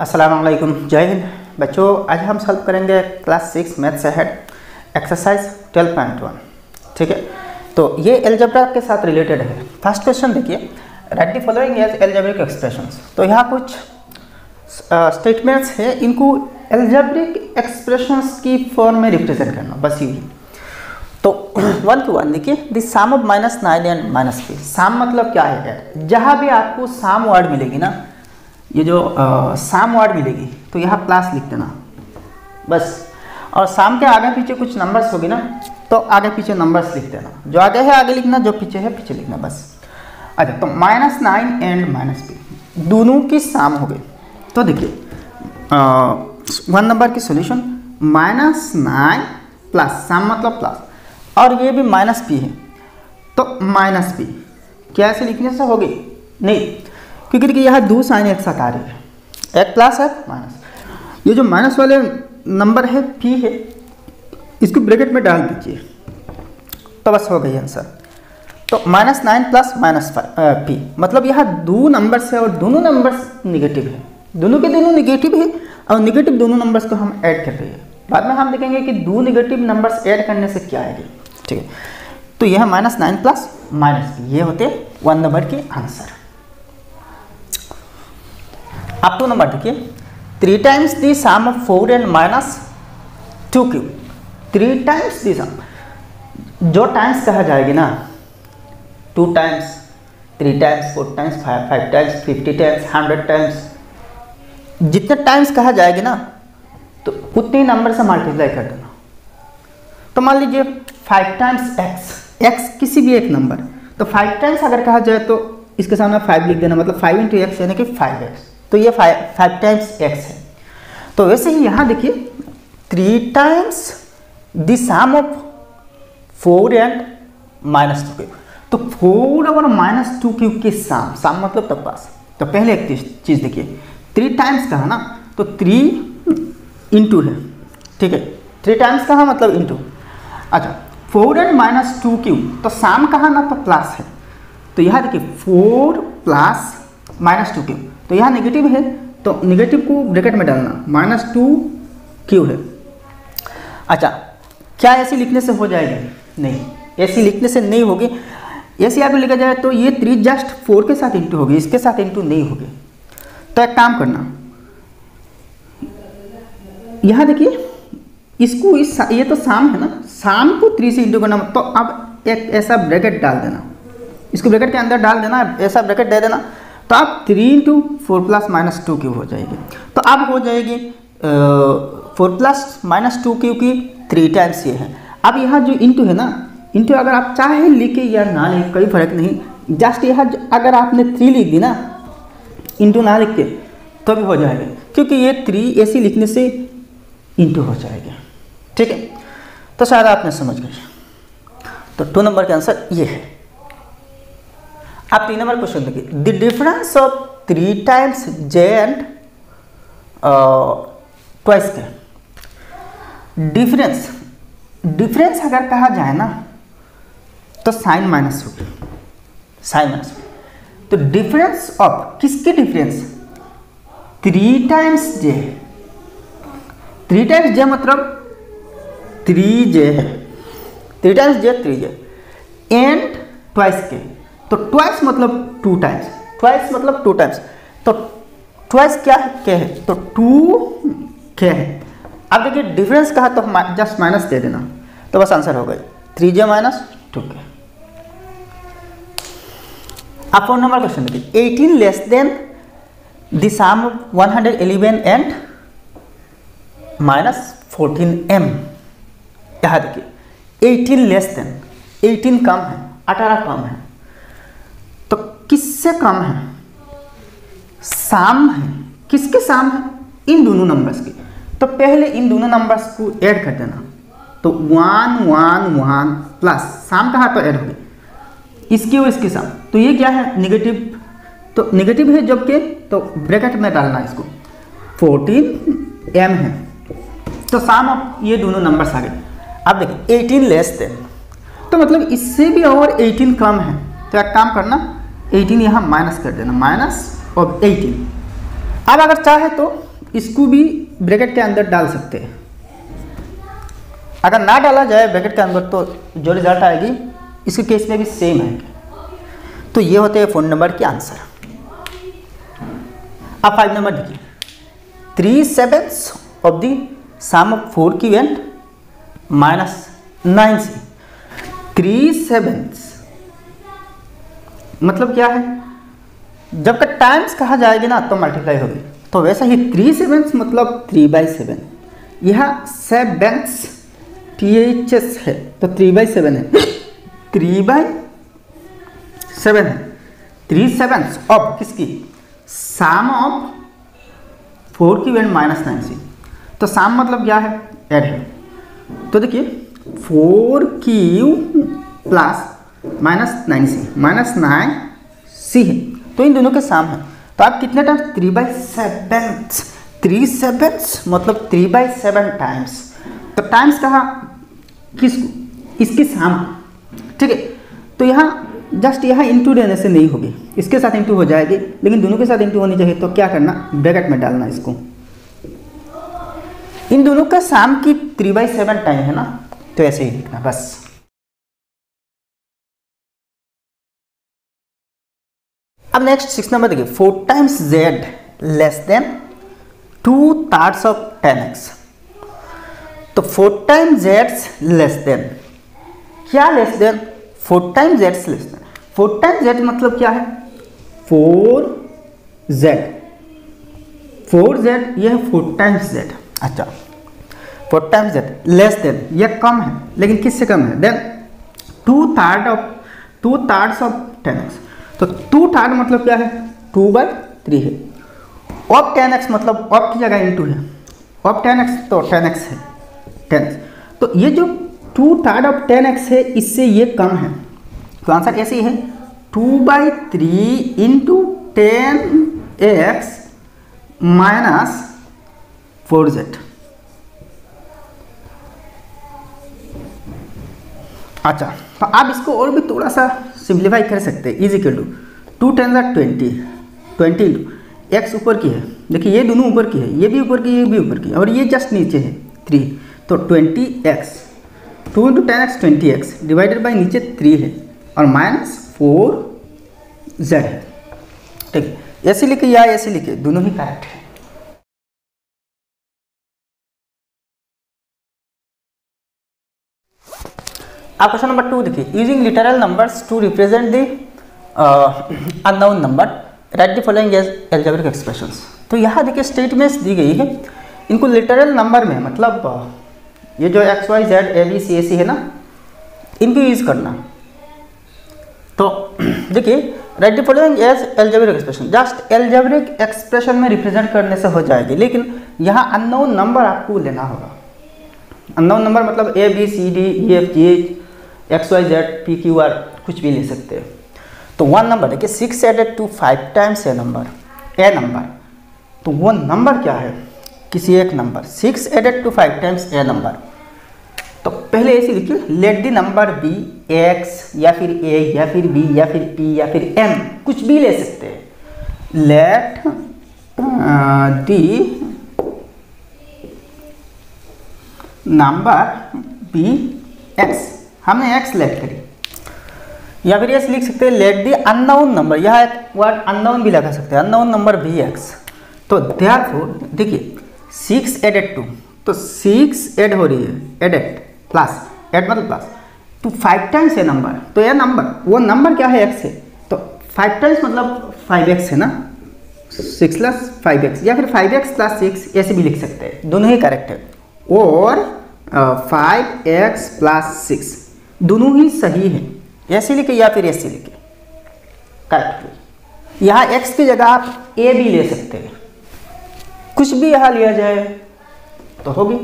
अस्सलाम वालेकुम, जय हिंद बच्चों। आज हम सॉल्व करेंगे क्लास 6 मैथ्स अहेड एक्सरसाइज 12.1। ठीक है, तो ये एल्जेब्रा के साथ रिलेटेड है। फर्स्ट क्वेश्चन देखिए, write the following as algebraic expressions. तो यहाँ कुछ स्टेटमेंट्स है, इनको एल्जेब्रिक एक्सप्रेशंस की फॉर्म में रिप्रेजेंट करना, बस यही। तो 1 to 1 देखिए, the sum of -9 and -3। Sum मतलब क्या है? जहाँ भी आपको सम वर्ड मिलेगी ना, ये जो सम वर्ड मिलेगी तो यहाँ प्लस लिख देना बस। और सम के आगे पीछे कुछ नंबर्स होगी ना, तो आगे पीछे नंबर्स लिख देना। जो आगे है आगे लिखना, जो पीछे है पीछे लिखना, बस। अच्छा, तो -9 एंड -3 दोनों की सम हो गई। तो देखिए 1 नंबर की सोल्यूशन, -9 प्लस सम मतलब प्लस, और ये भी -p है तो -p। क्या ऐसे लिखने से होगी? नहीं, क्योंकि देखिए यहाँ दो साइन एक साथ आ रही है, एक प्लस है माइनस। ये जो माइनस वाले नंबर है p है, इसको ब्रैकेट में डाल दीजिए तो बस हो गई आंसर। तो -9 प्लस -p मतलब यहाँ दो नंबर्स है और दोनों नंबर्स निगेटिव है, दोनों के दोनों निगेटिव है। और निगेटिव दोनों नंबर्स को हम ऐड कर रहे हैं। बाद में हम देखेंगे कि दो निगेटिव नंबर्स ऐड करने से क्या आएगी। ठीक है, तो यह -9 प्लस -p ये होते 1 नंबर के आंसर। अब 2 नंबर देखिए, 3 times the sum of 4 and -2 3 times the sum. जो टाइम्स कहा जाएगी ना, 2 times, 3 times, 4 times, 5 times, 50 times, 100 times, जितने टाइम्स कहा जाएगी ना तो उतने नंबर से मल्टीप्लाई कर देना। तो मान लीजिए 5 टाइम्स x किसी भी एक नंबर, तो 5 टाइम्स अगर कहा जाए तो इसके सामने 5 लिख देना, मतलब 5 × x यानी कि 5x। तो ये 5 टाइम्स x है। तो वैसे ही यहाँ देखिए 3 times the sum of 4 and -2। तो 4 और -2 के सम मतलब तब पास। तो पहले एक चीज़ देखिए, 3 टाइम्स कहा ना, तो 3 इंटू है। ठीक है, 3 टाइम्स कहा मतलब इंटू। अच्छा, 4 एंड -2 तो सम कहा ना तो प्लस है। तो यहाँ देखिए 4 प्लस -2 तो यहाँ नेगेटिव है, तो नेगेटिव को ब्रैकेट में डालना, -2 है। अच्छा, क्या ऐसे लिखने से हो जाएगी? नहीं, ऐसे लिखने से नहीं होगी। ऐसे अगर लिखा जाए तो ये 3 जस्ट 4 के साथ इंटू होगी, इसके साथ इंटू नहीं होगी। तो एक काम करना, यहाँ देखिए इसको ये तो सम है ना, सम को 3 से इंटू करना। तो अब एक ऐसा ब्रैकेट डाल देना, इसको ब्रैकेट के अंदर डाल देना, ऐसा ब्रैकेट दे देना। तो अब 3 × 4 + -2 हो जाएगी। तो अब हो जाएगी 4 + -2 की 3 टाइम्स ये है। अब यहाँ जो इंटू है ना, इंटू अगर आप चाहे लिखे या ना लिखे कोई फर्क नहीं, जस्ट यहाँ अगर आपने 3 लिख दी ना, इंटू ना लिख के तो भी हो जाएगा, क्योंकि ये 3 ऐसे लिखने से इंटू हो जाएगा। ठीक है, तो शायद आपने समझ गए। तो 2 नंबर का आंसर ये है। आप 3 नंबर क्वेश्चन देखिए, the difference of 3 times j and twice के। डिफरेंस अगर कहा जाए ना तो साइन माइनस होगी, साइन माइनस। तो डिफरेंस ऑफ किसके difference? 3 times j। 3 times j मतलब 3j है, 3 times j 3j and twice के। तो ट्वाइस मतलब 2 टाइम्स, ट्वाइस मतलब 2 टाइम्स। तो ट्वाइस क्या है? k है, तो 2k है। अब देखिए डिफरेंस कहा तो जस्ट माइनस दे देना, तो बस आंसर हो गई 3j - 2k। अब 4 नंबर क्वेश्चन देखिए, 18 less than the sum of 111 and -14m। यहाँ देखिए 18 लेस देन, 18 कम है, 18 कम है। तो किससे कम है? सम है। किसके सम है? इन दोनों नंबर्स की। तो पहले इन दोनों नंबर्स को ऐड कर देना। तो 1 1 1 प्लस सम कहा तो ऐड हो गई, इसकी और इसकी सम। तो ये क्या है? निगेटिव। तो निगेटिव है जबकि, तो ब्रैकेट में डालना इसको, 14m है। तो सम ऑफ ये दोनों नंबर्स आ गए। अब देखिए 18 लेस देन, तो मतलब इससे भी और 18 कम है। तो एक काम करना, 18 यहाँ माइनस कर देना, माइनस और 18। अब अगर चाहे तो इसको भी ब्रैकेट के अंदर डाल सकते हैं। अगर ना डाला जाए ब्रैकेट के अंदर तो जो रिजल्ट आएगी इसके केस में भी सेम आएगी। तो ये होते हैं 4 नंबर के आंसर। अब 5 नंबर देखिए, 3/7 of the sum of 4 cubed minus 9c। 3/7 मतलब क्या है, जब का टाइम्स कहा जाएगी ना तो मल्टीप्लाई होगी। तो वैसा ही 3/7 मतलब 3/7। यह 7 THS है तो 3/7 है, 3/7 है। 3/7 ऑफ किसकी, सम ऑफ 4 क्यूब माइनस 9c। तो सम मतलब क्या है, ऐड है। तो देखिए 4 क्यूब प्लस माइनस 9c है, तो इन दोनों के सम है। तो आप कितने टाइम्स, 3/7। 3/7 मतलब 3/7 टाइम्स। तो टाइम्स कहा किसको, इसकी सम, ठीक है। तो यहाँ जस्ट यहाँ इंटू देने से नहीं होगी, इसके साथ इंटू हो जाएगी, लेकिन दोनों के साथ इंटू होनी चाहिए। तो क्या करना, ब्रैकेट में डालना इसको। इन दोनों का सम की 3/7 टाइम है ना, तो ऐसे ही लिखना बस। अब नेक्स्ट 6 नंबर देखिए, 4 times z less than 2/3 of 10x। तो 4 टाइम्स z लेस देन, क्या less than, 4 times z less than. 4 times z मतलब क्या है, 4z। 4z ये है 4 टाइम्स z। अच्छा 4 टाइम्स z लेस देन, यह कम है, लेकिन किससे कम है, देन 2/3 ऑफ 10x। तो 2/3 मतलब क्या है, 2/3 है। ऑफ 10x मतलब ऑफ की जगह इंटू है, ऑफ 10x तो 10x है, 10x। तो ये जो 2/3 ऑफ 10x है, इससे ये कम है। तो आंसर ऐसे ही है, 2/3 इंटू 10x माइनस 4z। अच्छा तो आप इसको और भी थोड़ा सा सिंप्लीफाई कर सकते हैं। Is equal to 2 10 20 into x ऊपर की है, देखिए ये दोनों ऊपर की है, ये भी ऊपर की, ये भी ऊपर की, और ये जस्ट नीचे है 3। तो 20x, 2 into 10x 20x divided by नीचे 3 है और माइनस 4z है, ठीक है। ऐसे लिखे या ऐसे लिखे, दोनों ही करेक्ट है। आप क्वेश्चन नंबर 2 देखिए, using literal numbers to represent the unknown number, write the following as algebraic expressions. तो यहाँ देखिए स्टेटमेंट्स दी गई है, इनको लिटरल नंबर में मतलब ये जो X Y Z A B C A C है ना, इनको यूज करना। तो देखिए write the following as algebraic expression, just algebraic expression में रिप्रेजेंट करने से हो जाएगी, लेकिन यहाँ अननोन नंबर आपको लेना होगा। अननोन नंबर मतलब a B c d e f g x Y z p q r, कुछ भी ले सकते हैं। तो 1 नंबर देखिए 6 added to 5 times a number, तो वो नंबर क्या है, किसी एक number 6 added to 5 times a number. तो पहले ऐसे लिखिए, let the number be x या फिर ए या फिर बी या फिर पी या फिर एम, कुछ भी ले सकते हैं। Let the number be x, हमने एक्स लेट करी, या फिर ऐसे लिख सकते हैं लेट दी अननोन नंबर, यहाँ एक वर्ड अननोन भी लगा सकते हैं, अननोन नंबर बी एक्स। तो देयरफॉर देखिए 6 एडेड टू, तो 6 ऐड हो रही है, एडेड प्लस, एड मतलब प्लस, तो 5 टाइम्स है नंबर, तो यह नंबर, वो नंबर क्या है एक्स है, तो 5 टाइम्स मतलब 5x है ना, 6 प्लस 5x या फिर 5x प्लस 6 ऐसे भी लिख सकते हैं, दोनों ही करेक्ट है। और 5x प्लस 6 दोनों ही सही है, ऐसे लिखे या फिर ऐसे लिखे, करेक्ट। यहाँ x की जगह आप a भी ले सकते हैं, कुछ भी यहाँ लिया जाए तो होगी।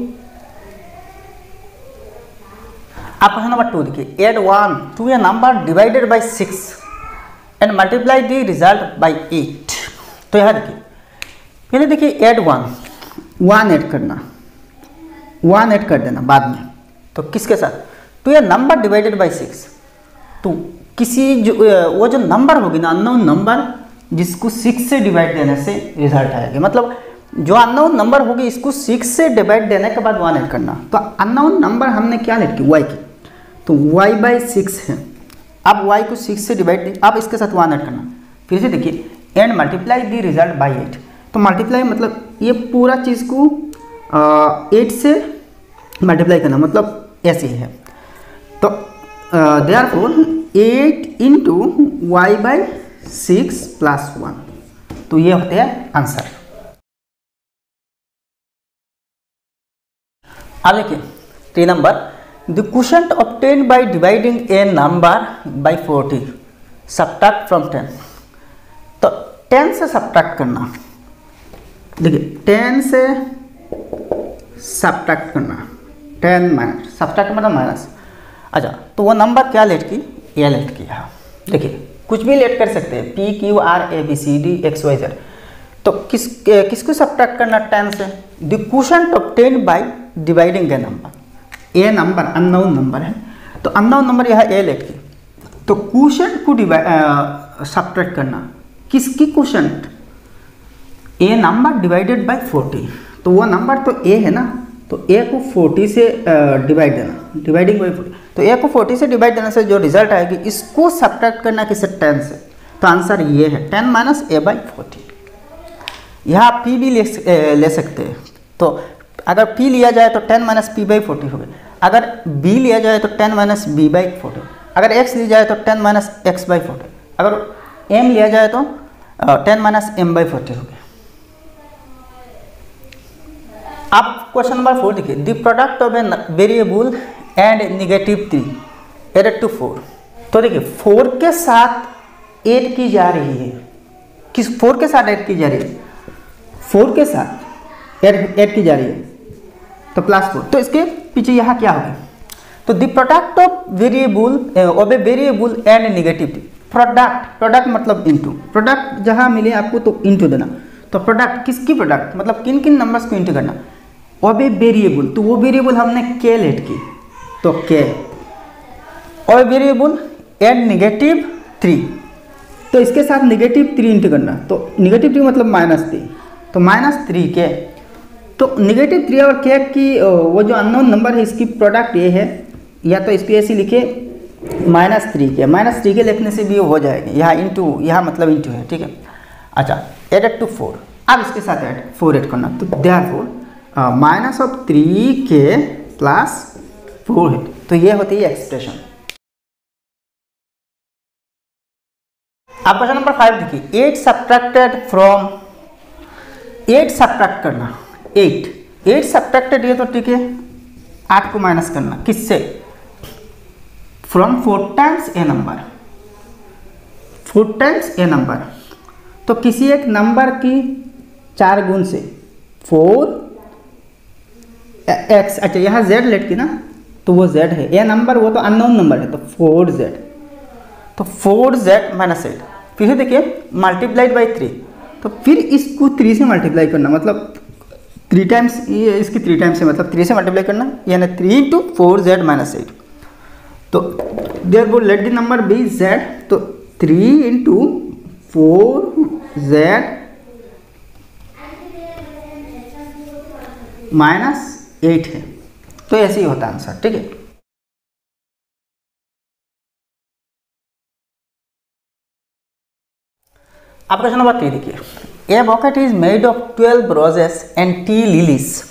आप क्वेश्चन नंबर 2 देखिए, add 1 to a number divided by 6 and multiply the result by 8। तो यहाँ देखिए, पहले देखिए एड 1 ऐड करना, 1 ऐड कर देना बाद में, तो किसके साथ, to a number divided by 6। तो किसी जो वो जो नंबर होगी ना अननोन नंबर, जिसको 6 से डिवाइड देने से रिजल्ट आएगा। मतलब जो अननोन नंबर होगी इसको 6 से डिवाइड देने के बाद 1 ऐड करना। तो अननोन नंबर हमने क्या लेट की, y की, तो y/6 है। अब y को 6 से डिवाइड दी, अब इसके साथ 1 ऐड करना। फिर से देखिए and multiply the result by 8। तो मल्टीप्लाई मतलब ये पूरा चीज़ को 8 से मल्टीप्लाई करना, मतलब ऐसे ही है। तो देयरफॉर 8 इंटू y/6 प्लस 1, तो ये होते हैं आंसर। अब देखिए 3 number, the quotient obtained by dividing A number by 40 subtract from 10। तो 10 से सब्ट्रैक्ट करना, देखिए 10 से सब्ट्रैक्ट करना, 10 माइनस, सब्ट्रैक्ट मतलब माइनस। अच्छा, तो वो नंबर क्या लेट की, ये लेट किया। देखिए कुछ भी लेट कर सकते हैं, P Q R A B C D X Y Z। तो किसको सब्ट्रैक्ट करना 10 से, the quotient obtained by dividing A number. A number unknown number है, तो अननोन नंबर यह ए लेट की, तो क्वोशिएंट को सब्ट्रैक्ट करना, किसकी quotient, A number divided by 40। तो वो नंबर तो ए है ना, तो ए को 40 से डिवाइड देना, डिवाइडिंग बाई 40। तो ए को 40 से डिवाइड देने से जो रिजल्ट आएगी इसको सब्ट्रैक्ट करना किससे, 10 से। तो आंसर ये है 10 माइनस ए बाई 40। यहाँ पी भी ले सकते हैं। तो अगर पी लिया जाए तो 10 माइनस पी बाई 40 हो गया। अगर बी लिया जाए तो 10 माइनस बी बाई 40। अगर एक्स लिया जाए तो 10 माइनस एक्स बाई 40। अगर एम लिया जाए तो 10 माइनस एम बाई 40 हो गया। अब क्वेश्चन नंबर 4 देखिए, the product of a variable and -3 added to 4। तो देखिए 4 के साथ ऐड की जा रही है, किस 4 के साथ ऐड की जा रही है, 4 के साथ ऐड की जा रही है, तो +4। तो इसके पीछे यहाँ क्या होगा, तो the product of a variable and -3। Product मतलब इंटू, प्रोडक्ट जहाँ मिले आपको तो इंटू देना। तो प्रोडक्ट किसकी प्रोडक्ट, मतलब किन किन नंबर्स को इंटू करना, ऑफ ए वेरिएबल, तो वो वेरिएबल हमने के लेट की, तो के, और वेरिएबल एंड -3, तो इसके साथ -3 इंटू करना। तो -3 मतलब -3, तो -3 के, तो -3 और के की वो जो अननोन नंबर है इसकी प्रोडक्ट ये है, या तो इसको ऐसे लिखे -3 के लिखने से भी हो जाएगा, यहाँ इंटू, यहाँ मतलब इंटू है, ठीक है। अच्छा, एडेड टू 4, अब इसके साथ 4 ऐड करना, तो देयरफॉर -3k + 4 है। तो ये होती है एक्सप्रेशन। अब क्वेश्चन नंबर 5 देखिए, 8 सब्ट्रैक्टेड फ्रॉम, 8 सब्ट्रैक्ट करना, 8 सब्ट्रैक्टेड, ये तो ठीक है, 8 को माइनस करना, किससे, from 4 times a number, 4 times a number. तो किसी एक नंबर की 4 गुण से, 4x, अच्छा यहाँ z लेट की ना, तो वो z है, ये नंबर वो तो अननोन नंबर है, तो 4z, तो 4z माइनस 8। फिर से देखिए मल्टीप्लाइड बाई 3, तो फिर इसको 3 से मल्टीप्लाई करना, मतलब 3 टाइम्स, ये इसकी 3 टाइम्स से, मतलब 3 से मल्टीप्लाई करना, यानी 3 × 4z माइनस 8। तो therefore let the number be z, तो 3 × 4z माइनस 8 है। तो ऐसे ही होता है आंसर, ठीक है। अब क्वेश्चन नंबर 3 देखिए, a bucket is made of 12 roses and 10 lilies,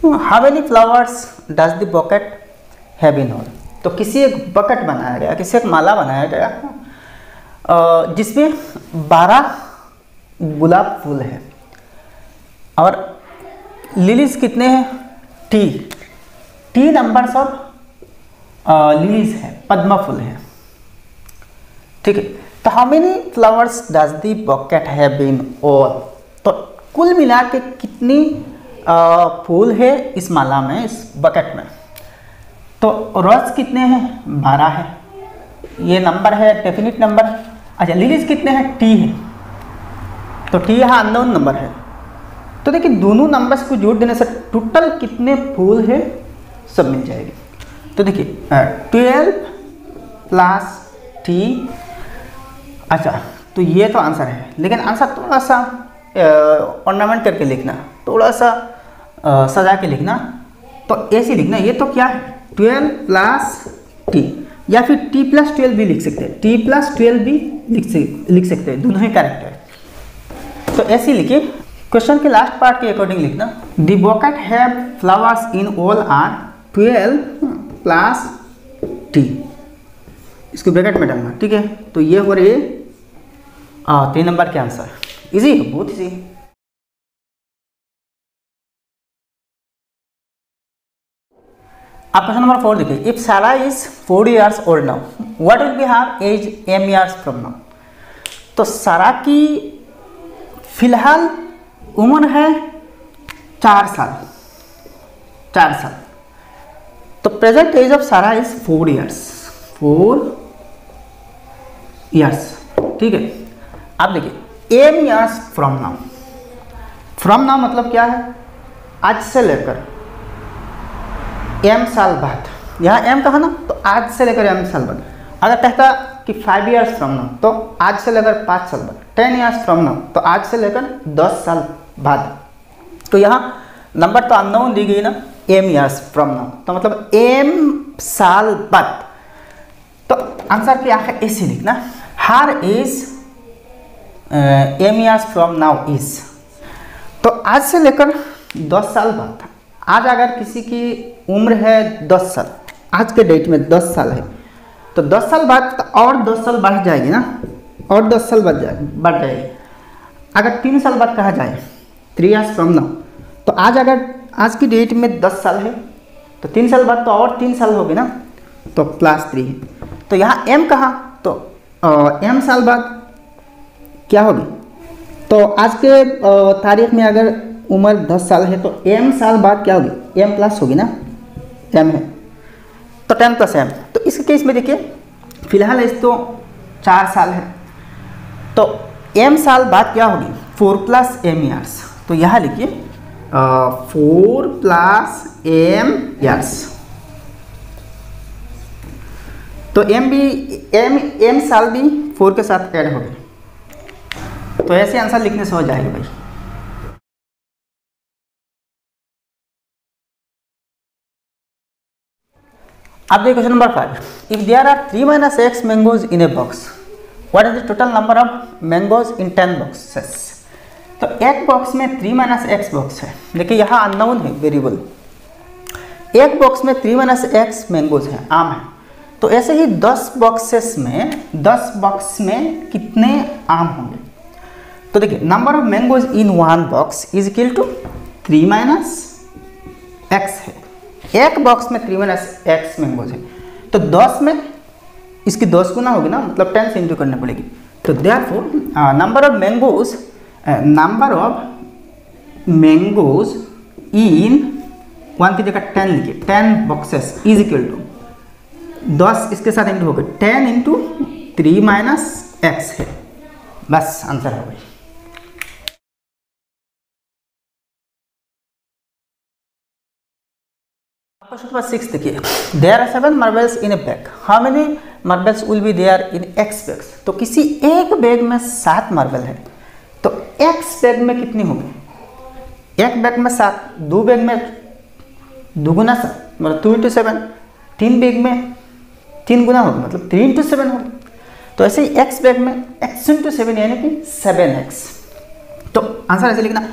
how many flowers does the bucket have in all. तो किसी एक बकेट बनाया गया, किसी एक माला बनाया गया जिसमें 12 गुलाब फूल है, और लिलीज कितने हैं, टी नंबर्स ऑफ लिलीज है, पद्मा फूल है, ठीक है। तो how many flowers does the bucket have in all, तो कुल मिला के कितनी फूल है इस माला में, इस बकेट में। तो रोज कितने हैं, 12 है, ये नंबर है, डेफिनिट नंबर। अच्छा, लिलीज कितने हैं, टी है, तो टी यहाँ अननोन नंबर है। तो देखिए दोनों नंबर्स को जोड़ देने से टोटल कितने फूल है सब मिल जाएगी। तो देखिए 12 + t, अच्छा तो ये तो आंसर है, लेकिन आंसर थोड़ा सा ऑर्नामेंट करके लिखना, थोड़ा सा सजा के लिखना। तो ऐसे लिखना, ये तो क्या है 12 प्लस टी, या फिर टी प्लस 12 भी लिख सकते हैं, टी प्लस 12 भी लिख सकते हैं, दोनों ही करेक्ट है। तो ऐसे लिखिए, क्वेश्चन के लास्ट पार्ट के अकॉर्डिंग लिखना, the bucket have flowers in all are 12 plus T, इसको ब्रैकेट में डालना, ठीक है। तो ये हो रही है 3 नंबर के आंसर। इजी, बहुत इजी। आप क्वेश्चन नंबर 4 देखिए, if Sara is 4 years old now, what will be her age m years from now। तो सारा की फिलहाल उम्र है 4 साल, 4 साल। तो प्रेजेंट एज ऑफ सारा इज 4 years, 4 years, ठीक है। आप देखिए m years from now, from now मतलब क्या है, आज से लेकर m साल बाद, यहाँ m कहा ना, तो आज से लेकर m साल बाद। अगर कहता कि 5 years from now, तो आज से लेकर 5 साल बाद। 10 years from now, तो आज से लेकर 10 साल बाद। तो यहाँ नंबर तो अननोन दी गई ना, m years from now, तो मतलब m साल बाद। तो आंसर क्या है, ऐसे लिखना, हर age m years from now is। तो आज से लेकर 10 साल बाद, आज अगर किसी की उम्र है 10 साल, आज के डेट में 10 साल है, तो 10 साल बाद तो और 10 साल बढ़ जाएगी ना, और 10 साल बढ़ जाएगी। अगर 3 साल बाद कहा जाए 3 years from now, तो आज अगर आज की डेट में 10 साल है, तो 3 साल बाद तो और 3 साल होगी ना, तो +3 है। तो यहाँ m कहा, तो m साल बाद क्या होगी, तो आज के तारीख में अगर उम्र 10 साल है, तो m साल बाद क्या होगी, m प्लस होगी ना, m है तो 10 + m। तो इस केस में देखिए फिलहाल इस तो 4 साल है, तो m साल बाद क्या होगी, 4 + m years। तो यहाँ लिखिए 4 + m years। तो m साल भी 4 के साथ ऐड हो गए। तो ऐसे आंसर लिखने से हो जाएगा भाई। अब देखिए question number 5, if there are 3 - x mangoes in a box, what is the total number of mangoes in 10 boxes. तो एक बॉक्स में 3 - x बॉक्स है, देखिए यहाँ अननोन है वेरिएबल। एक बॉक्स में 3 - x मैंगोज है, आम है। तो ऐसे ही 10 बॉक्स में कितने आम होंगे। तो देखिए number of mangoes in 1 box is equal to 3 - x है। एक बॉक्स में 3 - x मैंगोज है, तो 10 में इसकी 10 गुना होगी ना, मतलब 10 से इंटू करनी पड़ेगी। तो therefore number of mangoes in 1 की जगह 10 लिखिए, 10 बॉक्सेस इज इक्वल टू 10 इसके साथ इंटू होगा 10 इंटू 3 - x है, बस आंसर हो गई। क्वेश्चन नंबर 6 देखिए, there are 7 marbles in a bag, how many marbles will be there in x bags. तो किसी एक बैग में 7 मार्बल है, तो x बैग में कितनी होगी, एक बैग में 7, 2 बैग में 2 गुना 7 मतलब 2 × 7, 3 बैग में 3 गुना होगी मतलब 3 × 7 होगी। तो ऐसे ही x बैग में x × 7 यानी कि 7x। तो आंसर ऐसे लिखना,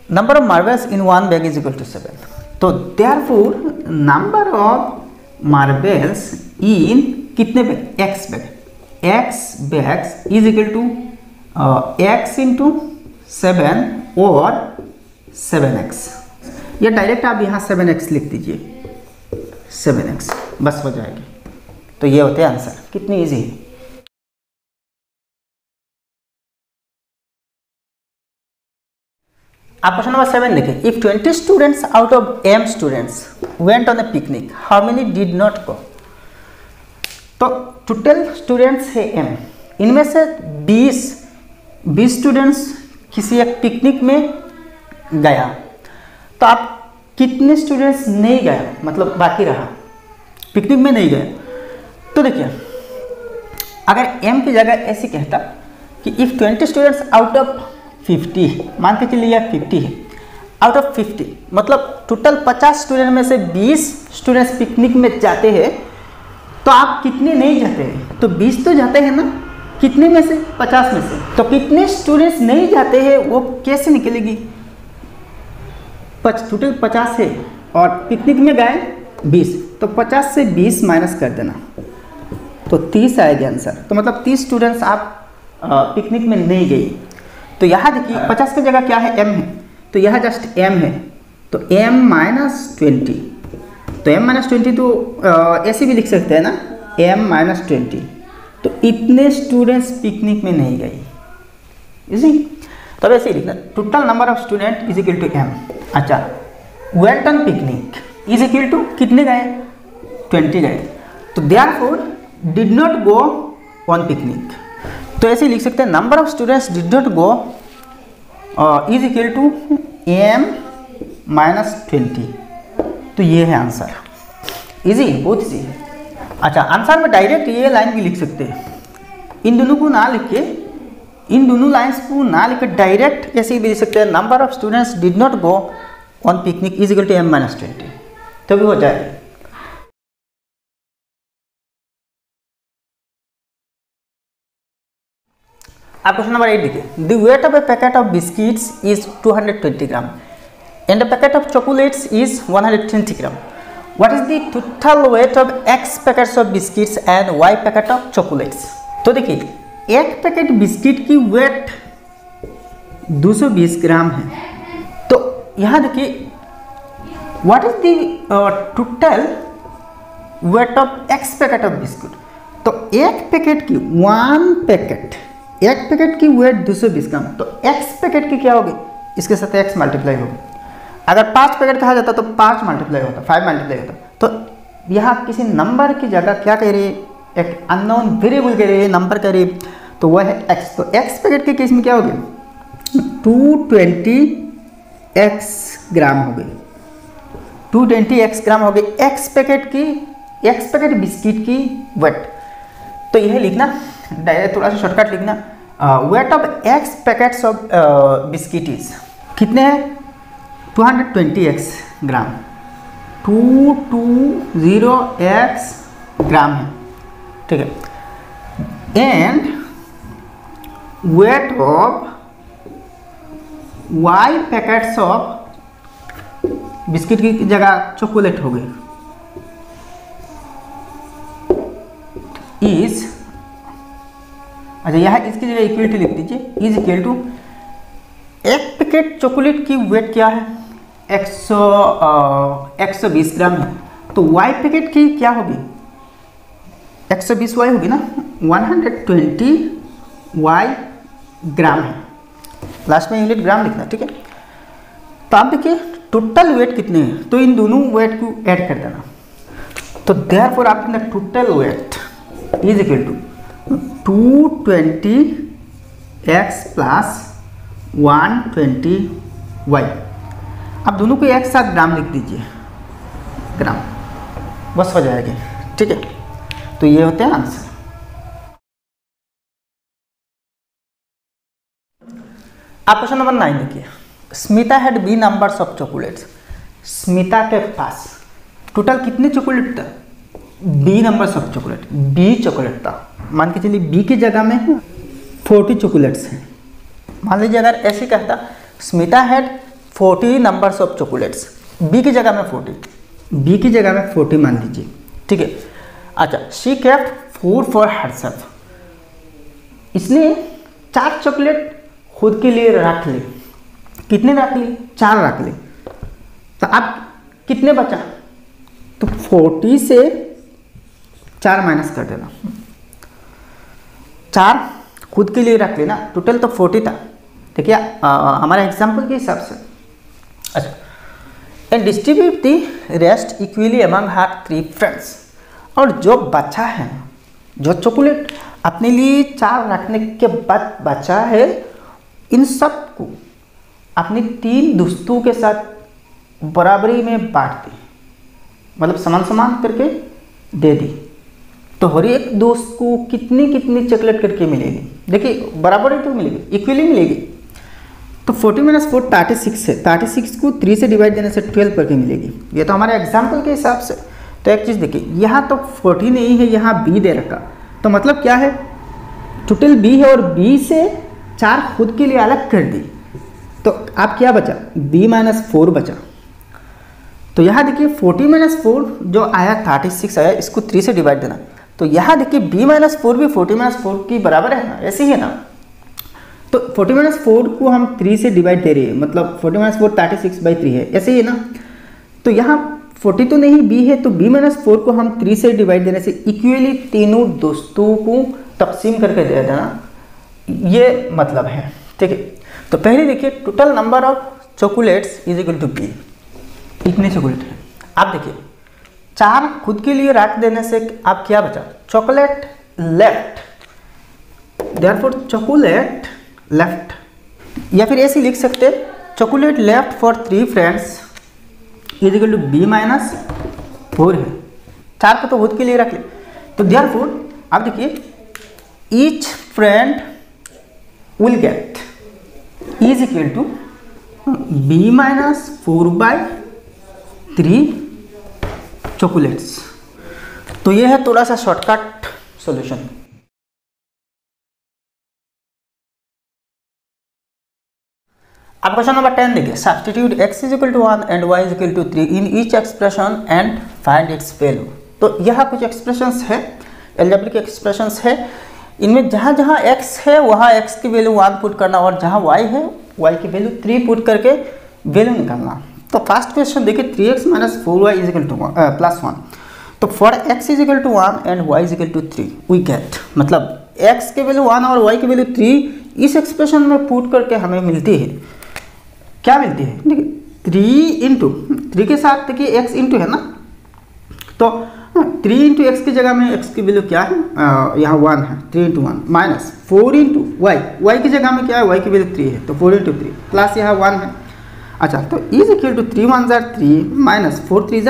number of marbles in 1 bag is equal to 7। तो therefore number of marbles in कितने bag, x bags is equal to x × 7 और 7x, या डायरेक्ट आप यहाँ 7x लिख दीजिए, 7x बस हो जाएगी। तो ये होते हैं आंसर, कितनी इजी है। आप क्वेश्चन नंबर 7 देखें, if 20 students out of m students went on A picnic, how many did not गो। तो टोटल स्टूडेंट्स है m, इनमें से 20 स्टूडेंट्स किसी एक पिकनिक में गया, तो आप कितने स्टूडेंट्स नहीं गया, मतलब बाकी रहा, पिकनिक में नहीं गए। तो देखिए अगर m की जगह ऐसे कहता कि इफ़ 20 स्टूडेंट्स आउट ऑफ 50, मान के चलिए 50 है, आउट ऑफ 50 मतलब टोटल 50 स्टूडेंट में से 20 स्टूडेंट्स पिकनिक में जाते हैं, तो आप कितने नहीं जाते हैं? तो 20 तो जाते हैं ना, कितने में से? 50 में से। तो कितने स्टूडेंट्स नहीं जाते हैं वो कैसे निकलेगी? टोटल 50 है और पिकनिक में गए 20, तो 50 से 20 माइनस कर देना तो 30 आएगा आंसर। तो मतलब 30 स्टूडेंट्स आप पिकनिक में नहीं गई। तो यहाँ देखिए 50 की जगह क्या है? m है, तो यह जस्ट m है, तो m माइनस 20, तो m माइनस 20 तो ऐसे भी लिख सकते हैं ना, m माइनस 20, तो इतने स्टूडेंट्स पिकनिक में नहीं गए। इसी तब ऐसे ही लिखना, total number of student is equal to m। अच्छा, went on picnic is equal to कितने गए? 20 गए, तो therefore did not go on picnic. तो ऐसे लिख सकते हैं, number of students did not go is equal to m minus 20। तो ये है आंसर। इजी, बहुत इजी है। अच्छा, आंसर में डायरेक्ट ये लाइन भी लिख सकते हैं, इन दोनों को ना लिख के, इन दोनों लाइन्स को ना लिख के डायरेक्ट ऐसे भी लिख सकते हैं, number of students did not go on picnic is equal to m minus 20, तो भी हो जाएगा। आप क्वेश्चन नंबर 8 देखिए, the weight of A packet of biscuits is 220 gram and the packet of chocolates is 120 gram. What is the total weight of x packets of biscuits and y packet of chocolates. तो देखिए, एक packet biscuit की wait 220 ग्राम है, तो यहाँ देखिए what is the total weight of x packet of biscuit. तो एक पैकेट की एक पैकेट की वेट 220 ग्राम, तो x पैकेट की क्या होगी? इसके साथ x मल्टीप्लाई होगी। अगर 5 पैकेट कहा जाता तो 5 मल्टीप्लाई होता, 5 मल्टीप्लाई होता। तो यहाँ किसी नंबर की जगह क्या कह रही है? एक अननोन वेरिएबल कह रही है, नंबर कह रही है, तो वह है x। तो x पैकेट के केस में क्या होगी? 220x ग्राम हो गई, 220x ग्राम हो गई x पैकेट बिस्किट की वेट। तो यह लिखना डायरेक्ट, थोड़ा सा शॉर्टकट लिखना, weight of x packets of biscuit is कितने हैं? 220x ग्राम, 220x ग्राम है, ठीक है। And weight of y packets of biscuit की जगह चॉकलेट हो गई इज, अच्छा यहाँ इसकी जगह इक्वल टू लिख दीजिए, इज इक्वल टू एक पैकेट चॉकलेट की वेट क्या है? 120 ग्राम है, तो y पैकेट की क्या होगी? 120y होगी ना, 120y ग्राम है, लास्ट में यूनिट ग्राम लिखना, ठीक है। तो आप देखिए टोटल वेट कितने हैं, तो इन दोनों वेट को ऐड कर देना, तो देयरफॉर आप लिखना total weight is equal to 220x plus 120y। आप दोनों को एक साथ ग्राम लिख दीजिए, ग्राम, बस हो जाएगी, ठीक है। तो ये होते हैं आंसर। आप क्वेश्चन नंबर 9 देखिए, Smita had b numbers of chocolates. Smita के पास टोटल कितने चॉकलेट था? B numbers of chocolate, b chocolate था। मान के चलिए बी की जगह में 40 चॉकलेट्स हैं। मान लीजिए अगर ऐसे कहता Smita had 40 numbers of chocolates, b की जगह में 40, बी की जगह में 40 मान लीजिए, ठीक है। अच्छा, she kept food for herself, इसने 4 चॉकलेट खुद के लिए रख ली। कितने रख ली? 4 रख ली। तो अब कितने बचा? तो 40 से 4 माइनस कर देना, 4 खुद के लिए रख लेना, टोटल तो 40 था, ठीक है, हमारे एग्जाम्पल के हिसाब से। अच्छा, and distribute the rest equally among her 3 friends. और जो बचा है, जो चॉकलेट अपने लिए 4 रखने के बाद बचा है, इन सब को अपने 3 दोस्तों के साथ बराबरी में बांट दी, मतलब समान समान करके दे दी, तो हर एक दोस्त को कितनी कितनी चॉकलेट करके मिलेगी? देखिए बराबर ही तो मिलेगी, इक्वली मिलेगी। तो 40 - 4 36 है, 36 को 3 से डिवाइड देने से 12 करके मिलेगी। ये तो हमारे एग्जाम्पल के हिसाब से। तो एक चीज़ देखिए, यहाँ तो 40 नहीं है, यहाँ b दे रखा, तो मतलब क्या है, टोटल b है और b से 4 खुद के लिए अलग कर दी, तो आप क्या बचा, b - 4 बचा। तो यहाँ देखिए 40 - 4 जो आया 36 आया, इसको 3 से डिवाइड देना, तो यहाँ देखिए b - 4 भी 40 - 4 की बराबर है ना, ऐसे ही है ना। तो 40 - 4 को हम 3 से डिवाइड दे रहे हैं, मतलब 40 - 4 36/3 है, ऐसे ही है ना। तो यहाँ 40 तो नहीं, b है, तो b - 4 को हम 3 से डिवाइड देने से इक्वली तीनों दोस्तों को तकसीम करके दे देना, ये मतलब है, ठीक है। तो पहले देखिए, total number of chocolates is equal to b, इतने चॉकलेट है। आप देखिए 4 खुद के लिए रख देने से आप क्या बचा, chocolate left, therefore chocolate left, या फिर ऐसे लिख सकते chocolate left for 3 friends is equal to b - 4 है। 4 को तो खुद के लिए रख ले, तो देयरफॉर आप देखिए each friend will get is equal to b - 4/3 chocolates. तो ये है थोड़ा सा शॉर्टकट सॉल्यूशन। अब क्वेश्चन नंबर 10 देखिए, substitute x is equal to 1 and y is equal to 3 in each expression and find its value. तो यह कुछ एक्सप्रेशंस है, अलजेब्रिक एक्सप्रेशंस है, इनमें जहाँ जहाँ x है वहाँ x की वैल्यू 1 पुट करना, और जहाँ y है y की वैल्यू 3 पुट करके वैल्यू निकालना। तो फर्स्ट क्वेश्चन देखिए, 3x - 4y is equal to +1। तो for x is equal to 1 and y is equal to 3 we get, मतलब x की वैल्यू 1 और y की वैल्यू 3 इस एक्सप्रेशन में पुट करके हमें मिलती है, क्या मिलती है, देखिए 3 × 3 के साथ देखिए x इंटू है ना, तो 3 × x की जगह में x की वैल्यू क्या है, यहाँ 1 है, 3 × 1 माइनस 4 × y की जगह में क्या है, y की वैल्यू 3 है, तो 4 × 3 प्लस यहाँ 1 है। अच्छा, तो is equal to 3 × 1 = 3 minus 4 × 3 =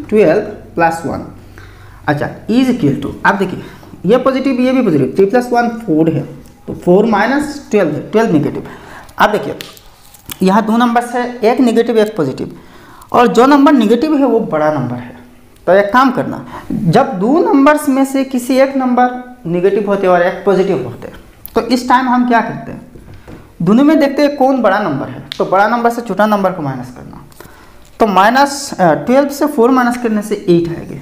12 plus 1। अच्छा, इज इक्वल टू, आप देखिए ये पॉजिटिव ये भी पॉजिटिव, 3 + 1 4 है, तो 4 - 12 है, 12 नेगेटिव। आप देखिए यहाँ 2 नंबर्स है, एक नेगेटिव एक पॉजिटिव, और जो नंबर नेगेटिव है वो बड़ा नंबर है। तो एक काम करना, जब 2 नंबर्स में से किसी एक नंबर नेगेटिव होते और एक पॉजिटिव होते, तो इस टाइम हम क्या करते हैं, दोनों में देखते हैं कौन बड़ा नंबर है, तो बड़ा नंबर से छोटा नंबर को माइनस करना। तो -12 से 4 माइनस करने से 8 आएगी।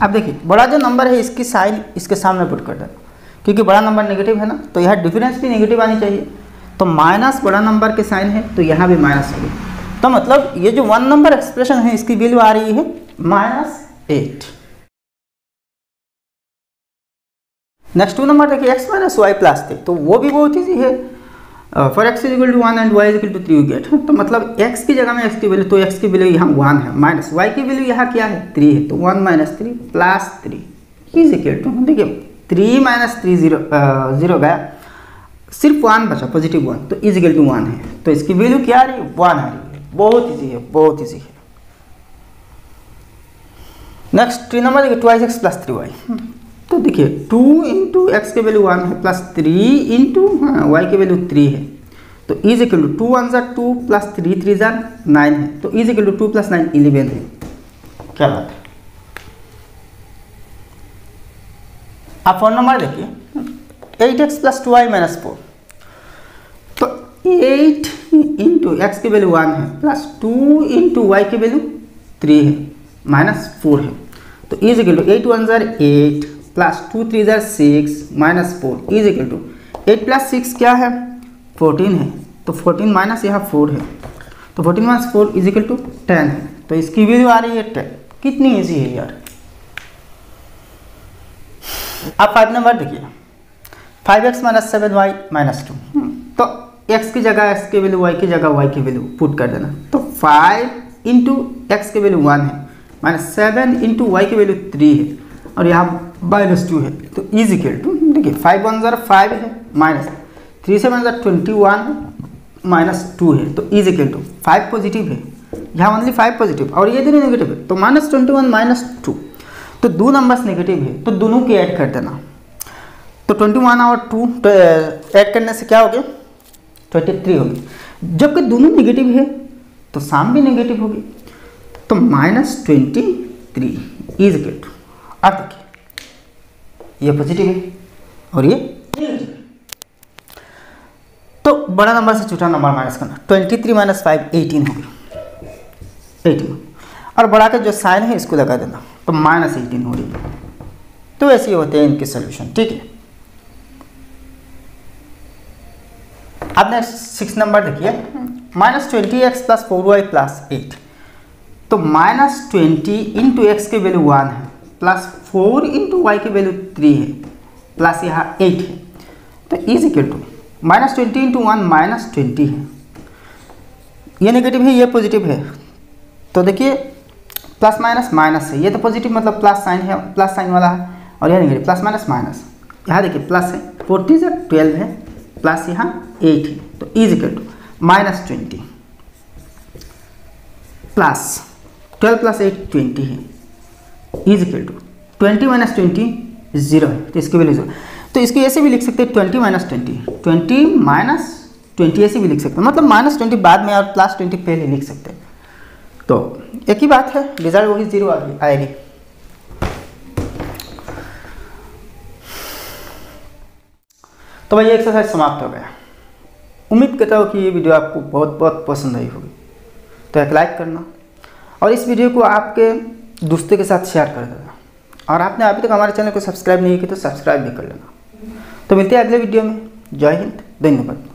अब देखिए बड़ा जो नंबर है इसकी साइन इसके सामने पुट कर देना, क्योंकि बड़ा नंबर नेगेटिव है ना, तो यह डिफरेंस भी नेगेटिव आनी चाहिए, तो माइनस बड़ा नंबर के साइन है, तो यहाँ भी माइनस होगी। तो मतलब ये जो 1 नंबर एक्सप्रेशन है इसकी वैल्यू आ रही है -8। नेक्स्ट 2 नंबर देखिए, x - y + 3, तो वो भी बहुत ईजी है। For x is equal to 1 and y is equal to 3 get, तो मतलब x की जगह में x की वैल्यू, तो x की वैल्यू यहाँ 1 है, माइनस y की वैल्यू यहाँ क्या है 3 है, तो 1 - 3 + 3 इज इक्वल टू, देखिए 3 - 3 0 गया, सिर्फ 1 बचा, पॉजिटिव 1, तो इज इक्वल टू 1 है, तो इसकी वैल्यू क्या आ रही है 1 आ रही है। बहुत ईजी है, बहुत ईजी है। नेक्स्ट 3 नंबर देखिए, 2x + 3y, तो देखिए 2 × x की वैल्यू 1 है प्लस 3 × y की वैल्यू 3 है, तो इज इक्वल टू 2 × 1 = 2 प्लस 3 × 3 = 9 है, तो इज इक्वल टू 2 + 9 11 है। क्या बात है। अब 4 नंबर देखिए, 8x + 2y - 4, तो 8 × x की वैल्यू 1 है प्लस 2 × y की वैल्यू 3 है -4 है, तो is equal to 8 × 1 = 8 plus 2 × 3 = 6 -4 is equal to 8 + 6 क्या है 14 है, तो 14 माइनस यहाँ 4 है, तो 14 - 4 इज इक्वल टू 10 है, तो इसकी वैल्यू आ रही है 10। कितनी ईजी है यार। अब 5 नंबर देखिए, 5x - 7y - 2, तो x की जगह x की वैल्यू, y की जगह y की वैल्यू पुट कर देना, तो 5 × x की वैल्यू 1 है, -7 × y की वैल्यू 3 है, और यहाँ -2 है, तो इज इक्वल टू, देखिए 5 × 1 = 5 है, माइनस 3 × 7 = 21 -2 है, तो इज इक्वल टू 5 पॉजिटिव है, यहाँ ओनली 5 पॉजिटिव और ये दोनों नेगेटिव है, तो -21 - 2, तो 2 नंबर्स नेगेटिव है तो दोनों की ऐड कर देना। तो 21 और 2 ऐड करने से क्या हो गया 23 होगी। जबकि दोनों नेगेटिव है तो साम भी नेगेटिव होगी। तो -23 इज इक्वल टू, अब देखिए ये पॉजिटिव है और ये नेगेटिव है। तो बड़ा नंबर से छोटा नंबर माइनस करना, 23 - 5 18 होगी, 18 और बड़ा का जो साइन है इसको लगा देना तो -18 हो रही है। तो ऐसे ही होते हैं इनके सोल्यूशन, ठीक है। अब नेक्स्ट 6 नंबर देखिए, -20x + 4y + 8। तो -20 × x की वैल्यू 1 है, +4 × y की वैल्यू 3 है, प्लस यहाँ 8 है। तो इज इक्वल टू -20 × 1 -20 है, ये नेगेटिव है ये पॉजिटिव है। तो देखिए प्लस माइनस माइनस है, ये तो पॉजिटिव मतलब प्लस साइन है, प्लस साइन वाला है, और यह नेगेटिव प्लस माइनस माइनस। यहाँ देखिए प्लस है, 40 × 12 है, प्लस यहाँ 8 है। तो इज इक्वल टू -20 प्लस 12 + 8 20 है, इज इक्वल टू 20 - 20 0 है, तो इसकी वैल्यू 0। तो इसको ऐसे भी लिख सकते हैं 20 - 20, 20 - 20 ऐसे भी लिख सकते हैं, मतलब -20 बाद में और +20 पहले लिख सकते हैं। तो एक ही बात है, रिजल्ट वही 0 आएगी। तो भाई ये एक्सरसाइज समाप्त हो गया। उम्मीद करता हूँ कि ये वीडियो आपको बहुत बहुत पसंद आई होगी। तो एक लाइक करना और इस वीडियो को आपके दोस्तों के साथ शेयर कर देना, और आपने अभी तक हमारे चैनल को सब्सक्राइब नहीं किया तो सब्सक्राइब भी कर लेना। तो मिलते हैं अगले वीडियो में। जय हिंद, धन्यवाद।